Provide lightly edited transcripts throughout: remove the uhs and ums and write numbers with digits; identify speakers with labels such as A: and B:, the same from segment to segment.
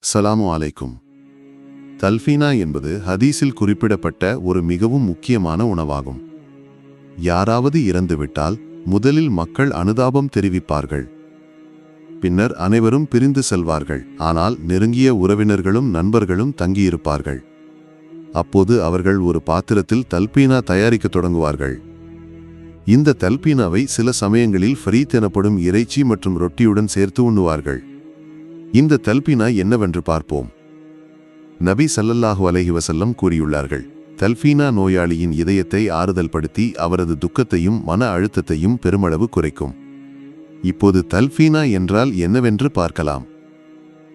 A: ஸலாமு அலைக்கும். தல்ஃபீனா என்பது ஹதீஸில் குறிப்பிடப்பட்ட ஒரு மிகவும் முக்கியமான உணவாகும். யாராவது இறந்துவிட்டால் முதலில் மக்கள் அனுதாபம் தெரிவிப்பார்கள். பின்னர் அனைவரும் பிரிந்து செல்வார்கள். ஆனால் நெருங்கிய உறவினர்களும் நண்பர்களும் தங்கியிருப்பார்கள். அப்போது அவர்கள் ஒரு பாத்திரத்தில் தல்பீனா தயாரிக்கத் தொடங்குவார்கள். இந்த தல்பீனாவை சில சமயங்களில் ஃபரீத் எனப்படும் இறைச்சி மற்றும் ரொட்டியுடன் சேர்த்து உண்ணுவார்கள். இந்த தல்பீனா என்னவென்று பார்ப்போம். நபி ஸல்லல்லாஹு அலைஹி வஸல்லம் கூறியுள்ளார்கள், தல்பீனா நோயாளியின் இதயத்தை ஆறுதல் படுத்தி அவரது துக்கத்தையும் மன அழுத்தத்தையும் பெருமளவு குறைக்கும். இப்போது தல்பீனா என்றால் என்னவென்று பார்க்கலாம்.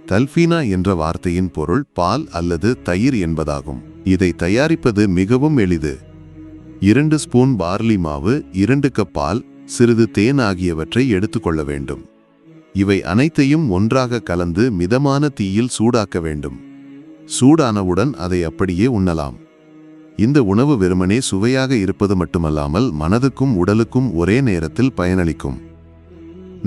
A: தல்பீனா என்ற வார்த்தையின் பொருள் பால் அல்லது தயிர் என்பதாகும். இதை தயாரிப்பது மிகவும் எளிது. 2 ஸ்பூன் பார்லி மாவு, 2 கப் பால், சிறிது தேன் ஆகியவற்றை எடுத்துக்கொள்ள வேண்டும். இவை அனைத்தையும் ஒன்றாக கலந்து மிதமான தீயில் சூடாக்க வேண்டும். சூடானவுடன் அதை அப்படியே உண்ணலாம். இந்த உணவு வெறுமனே சுவையாக இருப்பது மட்டுமல்லாமல் மனதுக்கும் உடலுக்கும் ஒரே நேரத்தில் பயனளிக்கும்.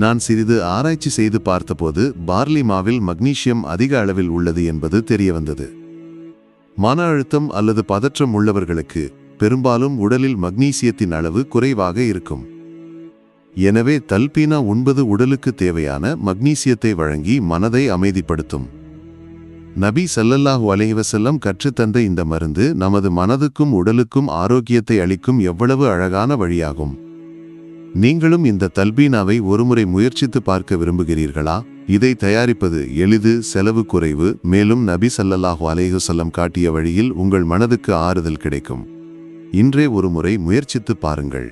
A: நான் சிறிது ஆராய்ச்சி செய்து பார்த்தபோது பார்லி மாவில் மக்னீசியம் அதிக அளவில் உள்ளது என்பது தெரியவந்தது. மன அழுத்தம் அல்லது பதற்றம் உள்ளவர்களுக்கு பெரும்பாலும் உடலில் மக்னீசியத்தின் அளவு குறைவாக இருக்கும். எனவே தல்பீனா உண்பது உடலுக்கு தேவையான மக்னீசியத்தை வழங்கி மனதை அமைதிப்படுத்தும். நபி ஸல்லல்லாஹு அலைஹி வஸல்லம் கற்றுத்தந்த இந்த மருந்து நமது மனதுக்கும் உடலுக்கும் ஆரோக்கியத்தை அளிக்கும் எவ்வளவு அழகான வழியாகும். நீங்களும் இந்த தல்பீனாவை ஒருமுறை முயற்சித்து பார்க்க விரும்புகிறீர்களா? இதை தயாரிப்பது எளிது, செலவு குறைவு, மேலும் நபி ஸல்லல்லாஹு அலைஹி வஸல்லம் காட்டிய வழியில் உங்கள் மனதுக்கு ஆறுதல் கிடைக்கும். இன்றே ஒருமுறை முயற்சித்து பாருங்கள்.